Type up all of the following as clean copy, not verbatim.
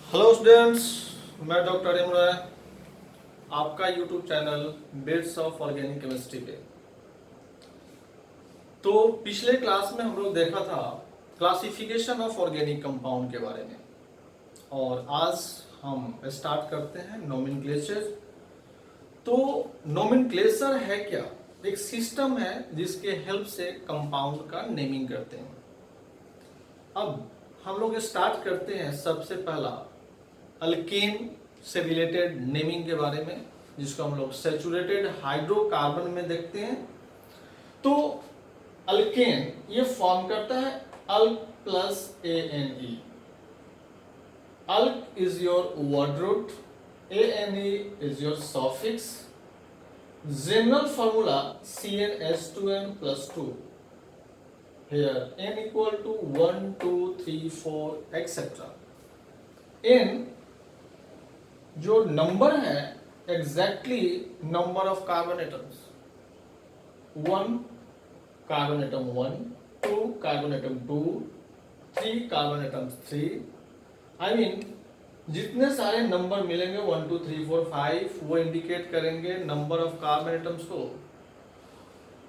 Hello students, मैं doctor Imran, आपका YouTube channel bets of organic chemistry पे। तो पिछले क्लास में हम लोग देखा था क्लासिफिकेशन ऑफ ऑर्गेनिक कंपाउंड के बारे में, और आज हम स्टार्ट करते हैं नोमेनक्लेचर। तो नोमेनक्लेचर है क्या? एक सिस्टम है जिसके हेल्प से कंपाउंड का नेमिंग करते हैं। अब हम लोग स्टार्ट करते हैं सबसे पहला अल्केन से रिलेटेड नेमिंग के बारे में, जिसको हम लोग सैचुरेटेड हाइड्रोकार्बन में देखते हैं। तो अल्केन ये फॉर्म करता है alk plus ANE। Alk is your word root, ANE is your suffix. General formula CnH2n plus 2। Here n equal to 1, 2, 3, 4 etc. n जो नंबर है exactly number of carbon atoms. 1 carbon atom 1, 2 carbon atom 2, 3 carbon atom 3। I mean जितने सारे number मिलेंगे 1, 2, 3, 4, 5 वो indicate करेंगे number of carbon atoms को।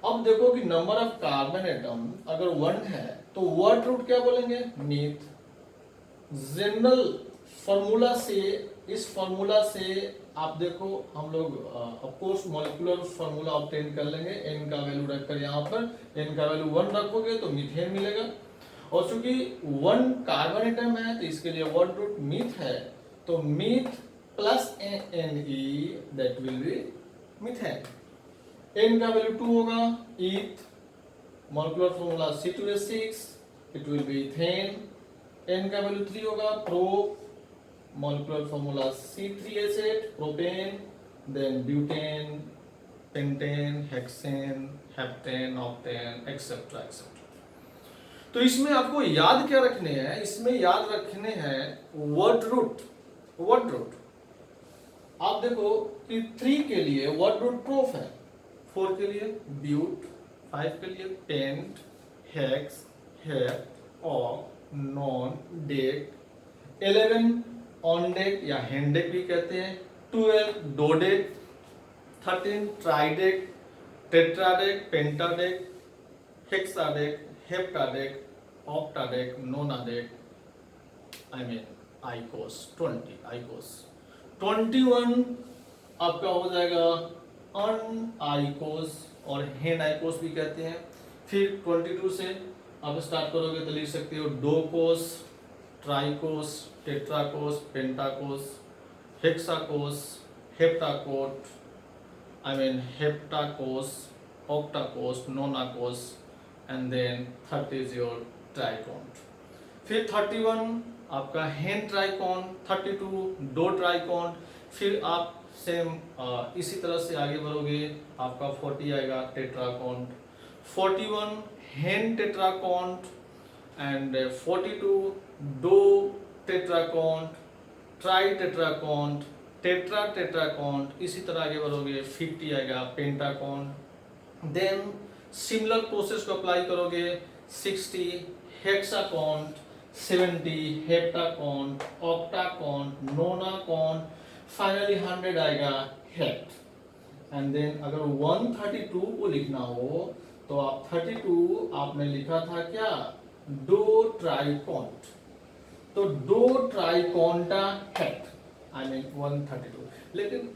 अब देखो कि नंबर ऑफ कार्बन एटम अगर 1 है तो वर्ड रूट क्या बोलेंगे? मीथ। जनरल फॉर्मूला से, इस फॉर्मूला से आप देखो हम लोग ऑफकोर्स मॉलिक्यूलर फॉर्मूला ऑब्टेन कर लेंगे। n का वैल्यू रखकर यहाँ पर n का वैल्यू 1 रखोगे तो मीथेन मिलेगा, और चूंकि 1 कार्बन एटम है तो इसके लिए वर्ड रूट मीथ है, तो meth plus NE that will be methane. n का वैल्यू 2 होगा, eth, molecular formula C2H6, it will be ethane. n का वैल्यू 3 होगा, pro, molecular formula C3H8, propane, then butane, pentane, hexane, heptane, octane etcetera etcetera. तो इसमें आपको याद क्या रखने हैं? इसमें याद रखने हैं वर्ड रूट। वर्ड रूट आप देखो कि 3 के लिए वर्ड रूट प्रोफ है, 4 के लिए ब्यूट, 5 के लिए पेंट, हेक्स, हेप, ऑक, नॉन, डेक, 11 ऑनडेक या हेंडेक भी कहते हैं, 12 डोडेक, 13 ट्राइडेक, टेट्राडेक, पेंटाडेक, हेक्साडेक, हेप्टाडेक, ऑक्टाडेक, नोनाडेक, आई मीन आइकोस 20। आइकोस 21 आपका हो जाएगा अनआइकोस और हेनाइकोस भी कहते हैं। फिर 22 से आप स्टार्ट करोगे तो लिख सकते हो docos, tricos, tetracos, pentacos, hexacos, heptacot, I mean heptacos, octacos, nonacos, and then 30 is your tricon. फिर 31 आपका हेन ट्राइकोन, 32 डो ट्राइकोन। फिर आप सेम इसी तरह से आगे बढ़ोगे, आपका 40 आएगा टेट्राकोन, 41 हेन टेट्राकोन, एंड 42 डो टेट्राकोन, ट्राई टेट्राकोन, टेट्रा टेट्राकोन। इसी तरह आगे बढ़ोगे 50 आएगा पेंटाकोन। देन सिमिलर प्रोसेस को अप्लाई करोगे, 60 हेक्साकोन, 70 हेप्टाकोन, ऑक्टाकोन, नोनाकोन, फाइनली 100 आएगा हेप्ट। एंड देन अगर 132 को लिखना हो तो आप 32 आपने लिखा था क्या? डो ट्राइकोंट, तो डो ट्राइकोंटा हेप्ट, आई मीन 132। लेकिन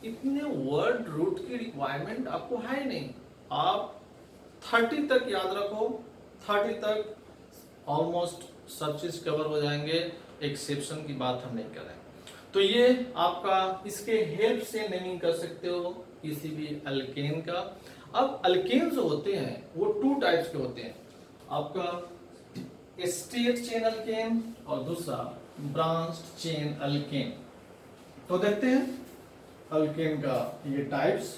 इतने वर्ड रूट की रिक्वायरमेंट आपको है ही नहीं। आप 30 तक याद रखो, 30 तक ऑलमोस्ट सब चीज कवर हो जाएंगे, एक्सेप्शन की बात हम नहीं कर रहे हैं। तो ये आपका इसके हेल्प से नेमिंग कर सकते हो किसी भी अल्केन का। अब अल्केन जो होते हैं वो 2 टाइप्स के होते हैं, आपका स्ट्रेट चेन अल्केन और दूसरा ब्रांच्ड चेन अल्केन। तो देखते हैं अल्केन का ये types.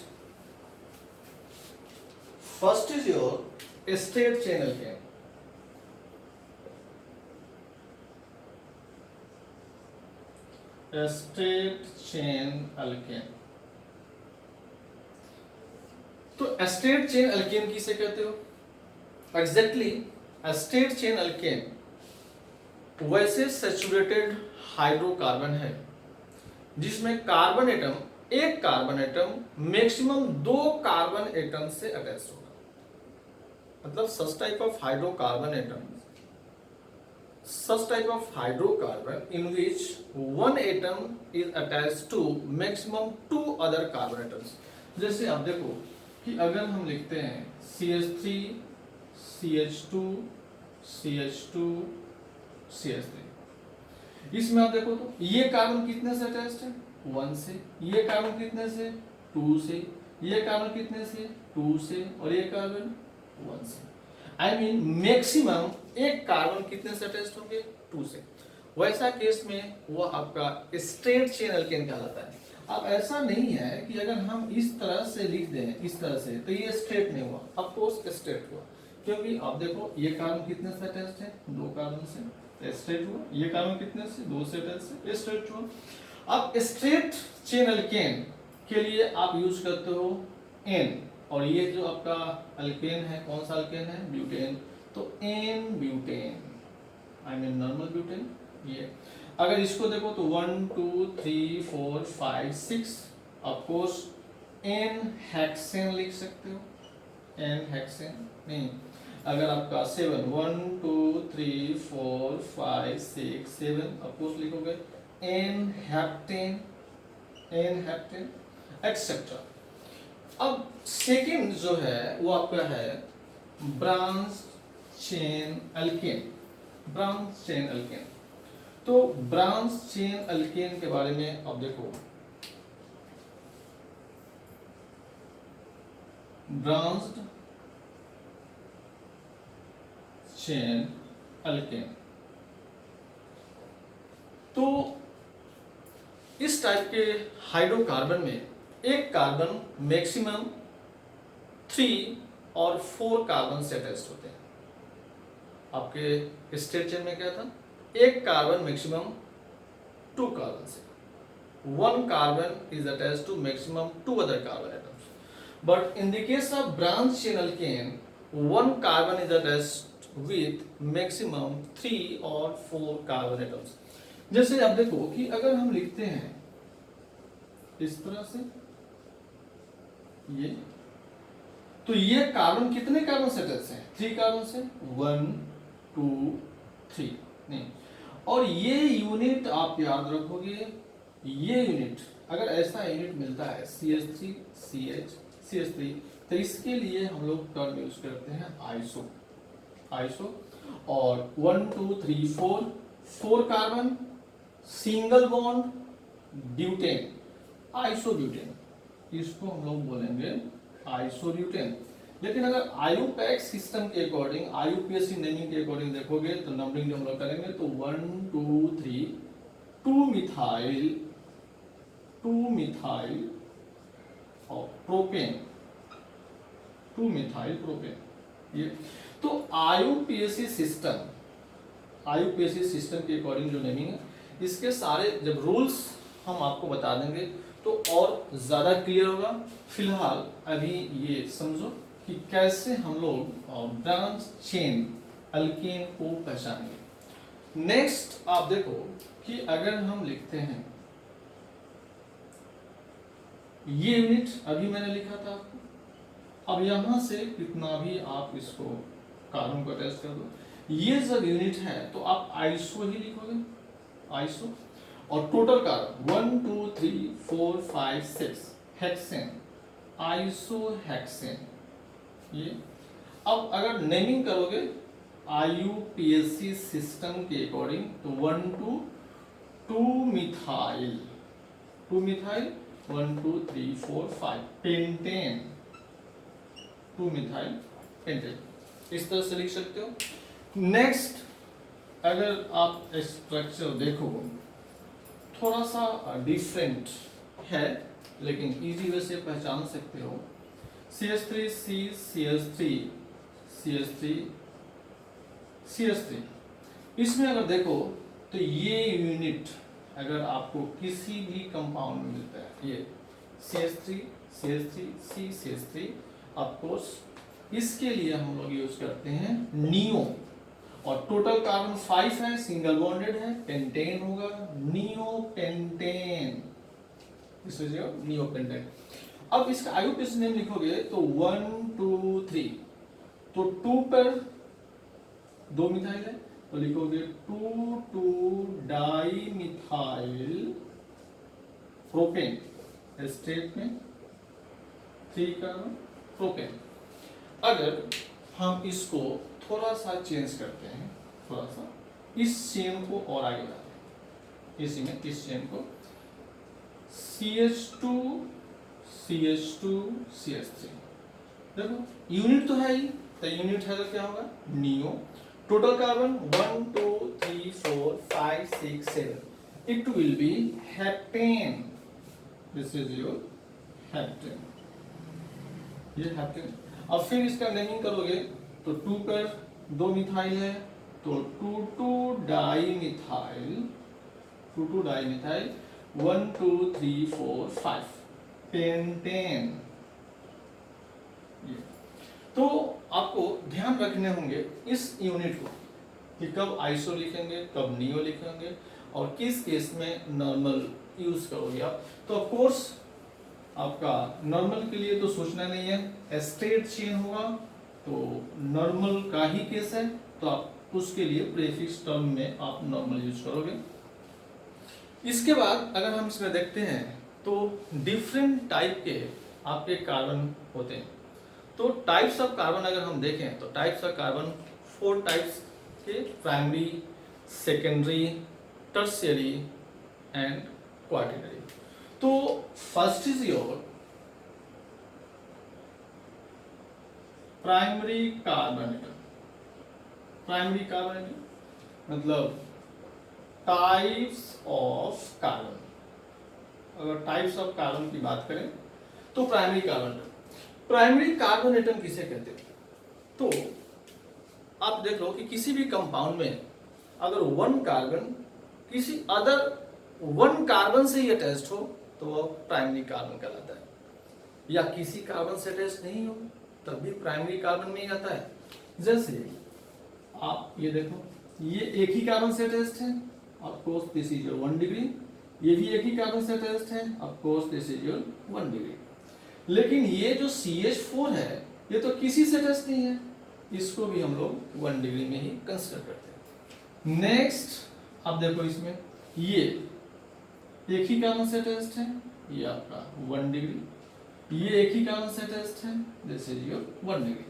First is your straight chain alkane. Straight chain alkane. तो स्ट्रेट चेन अल्केन किसे कहते हो? एग्जैक्टली स्ट्रेट चेन अल्केन वैसे सैचुरेटेड हाइड्रोकार्बन है जिसमें कार्बन एटम, एक carbon atom maximum 2 carbon atom से अटैच होगा। मतलब such type of hydrocarbon atom, such type of hydrocarbon in which one atom is attached to maximum 2 other carbon atoms। जैसे आप देखो कि अगर हम लिखते हैं CH3 CH2 CH2 CH3, इसमें आप देखो तो ये कार्बन कितने से अटैच्ड है, 1 से, ये कार्बन कितने से, 2 से, ये कार्बन कितने से, 2 से, और ये कार्बन 1 से। आई मीन मैक्सिमम एक कार्बन कितने से अटैच्ड होंगे, 2 से। वैसा केस में वो आपका स्ट्रेट चेन एल्केन कहलाता है। अब ऐसा नहीं है कि अगर हम इस तरह से लिख दें, इस तरह से, तो ये स्ट्रेट नहीं हुआ, ऑफ कोर्स स्ट्रेट हुआ, क्योंकि आप देखो ये कार्बन कितने से अटैच्ड है, 2 कार्बन से, स्ट्रेट हुआ। ये कार्बन कितने से, 2 से अटैच्ड है, स्ट्रेट हुआ। अब स्ट्रेट चेन एल्केन के लिए आप यूज करते हो N, और ये जो आपका अल्केन है, कौन सा अल्केन है, ब्यूटेन, तो N butane, I mean normal butane. ये अगर इसको देखो तो 1 2 3 4 5 6, ऑफ कोर्स N हेक्सेन लिख सकते हो, N हेक्सेन नहीं। अगर आपका 7 1 2 3 4 5 6 7, ऑफ कोर्स लिखोगे N heptane, N heptane etcetera. अब सेकंड जो है वो आपका है branch chain alkane, branch chain alkane. तो ब्रांच चेन अल्केन के बारे में अब देखो, ब्रांच्ड चेन अल्केन, तो इस टाइप के हाइड्रोकार्बन में एक कार्बन मैक्सिमम 3 और 4 कार्बन से अटैच्ड होते हैं। आपके स्ट्रेट चेन में क्या था, एक कार्बन मैक्सिमम 2 कार्बन से, 1 carbon is attached to maximum 2 other carbon atoms. But in the case of branch chain alkane, 1 carbon is attached with maximum 3 और 4 कार्बन एटम्स। जैसे आप देखो कि अगर हम लिखते हैं इस तरह से ये, तो ये कार्बन कितने कार्बन से अटैच है, 3 कार्बन से, 1 2 3 नहीं। और ये यूनिट आप याद रखोगे, ये यूनिट अगर ऐसा यूनिट मिलता है CH3 CH CH3, तो इसके लिए हम लोग टर्म यूज करते हैं आइसो, आइसो। और 1 2 3 4 carbon, single bond butane, isobutane, इसको हम लोग बोलेंगे आइसोब्यूटेन। लेकिन अगर आयुपैक सिस्टम के अकॉर्डिंग, IUPAC नेमिंग के अकॉर्डिंग देखोगे तो नंबरिंग जो हम लोग करेंगे तो 1 2 3 2 मिथाइल और प्रोपेन, 2 मिथाइल प्रोपेन। ये तो IUPAC सिस्टम के अकॉर्डिंग जो नेमिंग है, इसके सारे जब रूल्स हम आपको बता देंगे तो और ज्यादा क्लियर होगा। फिलहाल अभी ये समझो कि कैसे हम लोग ब्रांच चेन अल्केन को पहचानेंगे। नेक्स्ट आप देखो कि अगर हम लिखते हैं ये यूनिट, अभी मैंने लिखा था आपको, अब यहां से कितना भी आप इसको कार्बन को अटैच कर दो, ये जब यूनिट है तो आप आइसो ही लिखोगे, आइसो। और total carbon 1 2 3 4 5 6 hexane, iso hexane. ये अब अगर नेमिंग करोगे IUPAC सिस्टम के अकॉर्डिंग तो 1 2 2 मिथाइल 1 2 3 4 5 पेंटेन, 2 मिथाइल पेंटेन, इस तरह से लिख सकते हो। नेक्स्ट अगर आप स्ट्रक्चर देखो थोड़ा सा डिफरेंट है, लेकिन इजी वे से पहचान सकते हो। CH3 C CH3 CH3 CH3, इसमें अगर देखो तो ये यूनिट अगर आपको किसी भी कंपाउंड में मिलता है, ये CH3 CH3 C CH3, of course इसके लिए हम लोग यूज करते हैं नियो। और टोटल कार्बन 5 है, सिंगल बॉन्डेड है, पेंटेन होगा, neopentane. This is your neopentane. अब इसका आईयूपीएसी नेम लिखोगे तो 1 2 3, तो 2 पर 2 मिथाइल है तो लिखोगे 2 डाई मिथाइल प्रोपेन, स्टेट में 3 कार्बन प्रोपेन। अगर हम इसको थोड़ा सा चेंज करते हैं, थोड़ा सा इस चेन को और आगे बढ़ाते हैं, इसी में इस चेन को CH2 CH2 CH3, देखो यूनिट तो है ही, तो यूनिट है तो क्या होगा neo. Total carbon 1 2 3 4 5 6 7, it will B heptane. This is your heptane, ये हेप्टेन। अब फिर इसका नेमिंग करोगे तो 2 पर 2 मिथाइल है तो 2 di methyl, 2 di methyl 1 2 3 4 5 pentane. तो आपको ध्यान रखने होंगे इस यूनिट को कि कब आइसो लिखेंगे, कब नियो लिखेंगे और किस केस में नॉर्मल यूज करोगे आप। तो ऑफ कोर्स आपका नॉर्मल के लिए तो सोचना नहीं है, स्ट्रेट चेन होगा तो नॉर्मल का ही केस है, तो आप उसके लिए प्रीफिक्स टर्म में आप नॉर्मल यूज करोगे। इसके बाद अगर हम इसमें देखते हैं तो डिफरेंट टाइप के आपके कार्बन होते हैं। तो टाइप्स ऑफ कार्बन अगर हम देखें तो टाइप्स ऑफ कार्बन 4 टाइप्स के, primary, secondary, tertiary and quaternary. तो first is your primary carbon atom. Primary carbon atom मतलब टाइप्स ऑफ कार्बन। अगर टाइप्स ऑफ कार्बन की बात करें तो primary carbon atom, primary carbon atom किसे कहते हैं? तो आप देख लो कि किसी भी कंपाउंड में अगर 1 कार्बन किसी अदर 1 कार्बन से ही अटैच्ड हो तो वो प्राइमरी कार्बन कहलाता है, या किसी कार्बन से अटैच नहीं हो तब भी प्राइमरी कार्बन में ही आता है। जैसे आप ये देखो, ये एक ही कार्बन से अटैच्ड है, of course this is your 1 degree. ये भी एक ही कार्बन से अटैच्ड है, of course this is your 1 degree. लेकिन ये जो CH4 है ये तो किसी से अटैच नहीं है, इसको भी हम लोग 1 डिग्री में ही कंसीडर करते हैं। नेक्स्ट आप देखो, इसमें ये एक ही कार्बन से अटैच्ड है, ये आपका 1 डिग्री, ये एक ही कार्बन से अटैच्ड है, दिस इज योर 1 डिग्री।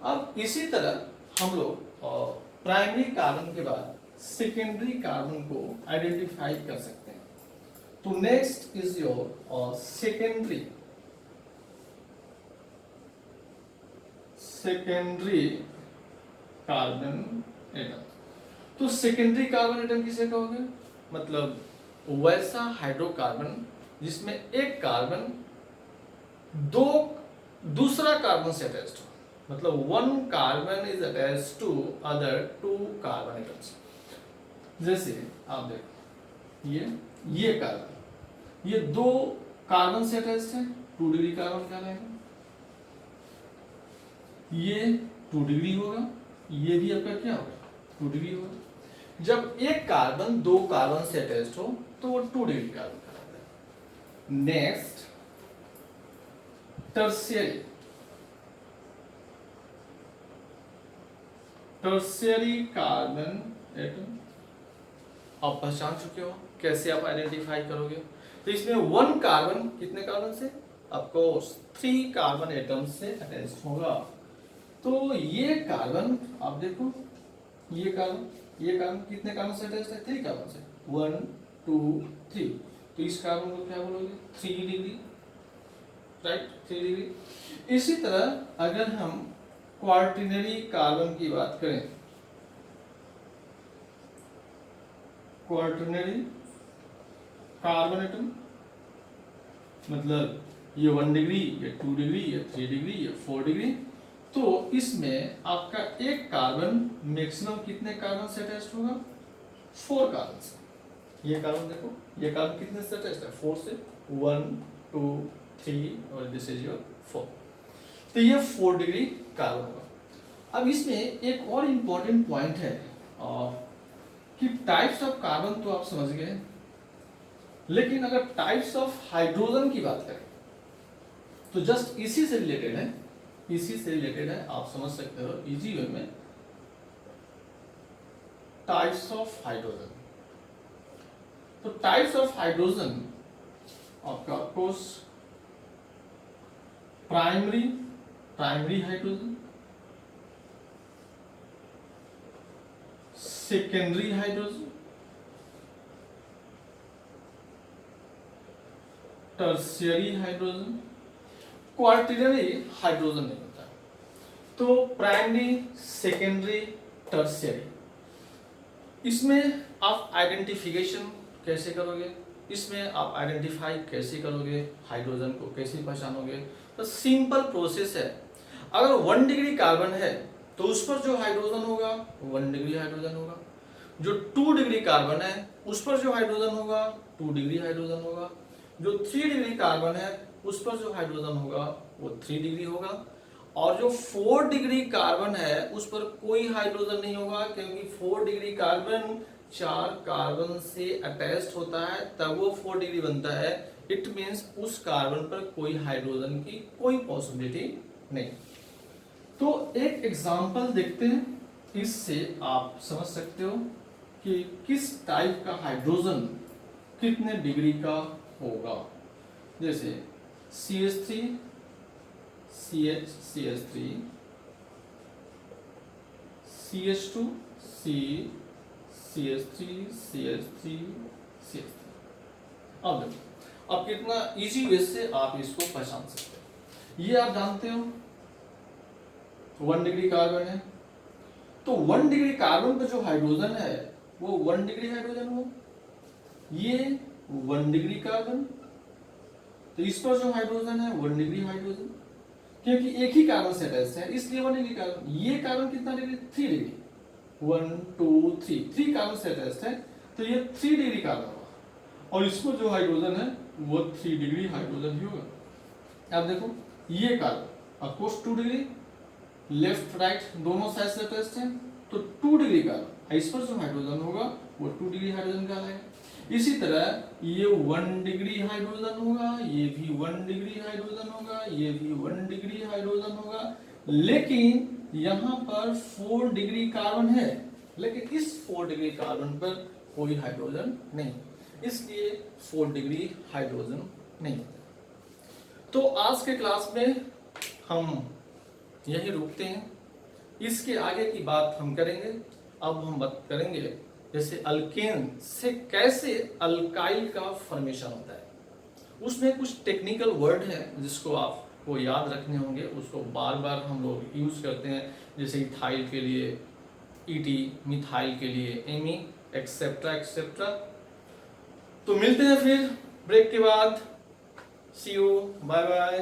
अब इसी तरह हम लोग प्राइमरी कार्बन के बाद सेकेंडरी कार्बन को आइडेंटिफाई कर सकते हैं। तो next is your secondary carbon atom. तो सेकेंडरी कार्बन एटम किसे कहोगे? मतलब वैसा हाइड्रोकार्बन जिसमें एक कार्बन दूसरा कार्बन से अटैच्ड हो, मतलब 1 carbon is attached to other 2 carbon atoms. जैसे आप देखो, ये कार्बन, ये 2 कार्बन से अटैच्ड है, 2 डिग्री कार्बन कहलाएगा। ये 2 डिग्री होगा, ये भी आपका क्या होगा 2 डिग्री होगा। जब एक कार्बन 2 कार्बन से अटैच्ड हो तो वो 2 डिग्री कार्बन कहलाता है। Next tertiary carbon atom. आप पहचान चुके हो, कैसे आप आइडेंटिफाई करोगे? तो इसमें 1 कार्बन कितने कार्बन से? ऑफ कोर्स 3 कार्बन एटम से अटैच्ड होगा। तो ये कार्बन आप देखो, ये कार्बन कितने कार्बन से अटैच्ड है? 3 कार्बन से, 1 2 3। तो इस कार्बन को क्या बोलोगे? 3 डिग्री, राइट, 3 डिग्री। इसी तरह अगर हम क्वार्टिनरी कार्बन की बात करें, क्वार्टिनरी कार्बन एटम मतलब ये 1 डिग्री, ये 2 डिग्री, ये 3 डिग्री, ये 4 डिग्री। तो इसमें आपका एक कार्बन मैक्सिमम कितने कार्बन से अटैच्ड होगा? 4 कार्बन से। ये कार्बन देखो, ये कार्बन कितने से अटैच्ड है? 4 से, 1 2 3 और दिस इज योर 4। तो ये 4 डिग्री कार्बन होगा। अब इसमें एक और इम्पोर्टेंट पॉइंट है कि टाइप्स ऑफ कार्बन तो आप समझ गए, लेकिन अगर टाइप्स ऑफ हाइड्रोजन की बात करें तो जस्ट इसी से रिलेटेड है, इसी से रिलेटेड है, आप समझ सकते हो इजी वे में। टाइप्स ऑफ हाइड्रोजन, तो टाइप्स ऑफ हाइड्रोजन आपका of course primary hydrogen, secondary hydrogen, tertiary hydrogen, quaternary hydrogen नहीं होता है। तो प्राइमरी, सेकेंडरी, टर्शियरी, इसमें आप आइडेंटिफिकेशन कैसे करोगे, इसमें आप आइडेंटिफाई कैसे करोगे, हाइड्रोजन को कैसे पहचानोगे? तो सिंपल प्रोसेस है। अगर 1 डिग्री कार्बन है तो उस पर जो हाइड्रोजन होगा 1 डिग्री हाइड्रोजन होगा। जो 2 डिग्री कार्बन है उस पर जो हाइड्रोजन होगा 2 डिग्री हाइड्रोजन होगा। जो 3 डिग्री कार्बन है उस पर जो हाइड्रोजन होगा वो 3 डिग्री होगा। और जो 4 डिग्री कार्बन है उस पर कोई हाइड्रोजन नहीं होगा, क्योंकि 4 डिग्री कार्बन 4 कार्बन से अटैच्ड होता है तब वो 4 डिग्री बनता है। इट मीन्स उस कार्बन पर कोई हाइड्रोजन की कोई पॉसिबिलिटी नहीं। तो एक एग्जांपल देखते हैं, इससे आप समझ सकते हो कि किस टाइप का हाइड्रोजन कितने डिग्री का होगा। जैसे CH3 CH CH3 CH2 C CH3 CH3 CH3। अब देखो, अब कितना इजी वे से आप इसको पहचान सकते हो। ये आप जानते हो 1 डिग्री कार्बन है, तो 1 डिग्री कार्बन पर जो हाइड्रोजन है वो 1 डिग्री हाइड्रोजन हो। ये 1 डिग्री कार्बन, तो इस पर जो हाइड्रोजन है 1 डिग्री हाइड्रोजन, क्योंकि एक ही कार्बन से अटैच है इसलिए 1 डिग्री कार्बन। ये कार्बन कितना डिग्री? 3 डिग्री, 1 2 3 कार्बन से अटैच है तो ये 3 डिग्री कार्बन होगा। और इस पर जो हाइड्रोजन है वो 3 डिग्री हाइड्रोजन ही होगा। अब देखो ये carbon of course 2 degree, left right दोनों साइड से अटैच्ड है तो 2 डिग्री कार्बन, इस पर जो हाइड्रोजन होगा वो 2 डिग्री हाइड्रोजन का है। इसी तरह ये 1 डिग्री हाइड्रोजन होगा, ये भी 1 डिग्री हाइड्रोजन होगा, ये भी 1 डिग्री हाइड्रोजन होगा। लेकिन यहाँ पर 4 डिग्री कार्बन है, लेकिन इस 4 डिग्री कार्बन पर कोई हाइड्रोजन नहीं, इसलिए 4 डिग्री हाइड्रोजन नहीं। तो आज के क्लास में हम यही रुकते हैं, इसके आगे की बात हम करेंगे। अब हम बात करेंगे जैसे अल्केन से कैसे अल्काइल का फॉर्मेशन होता है। उसमें कुछ टेक्निकल वर्ड है जिसको आपको याद रखने होंगे, उसको बार बार हम लोग यूज करते हैं, जैसे इथाइल के लिए ET, मिथाइल के लिए एमी, एक्सेट्रा एक्सेट्रा। तो मिलते हैं फिर ब्रेक के बाद। सी यू, बाय बाय।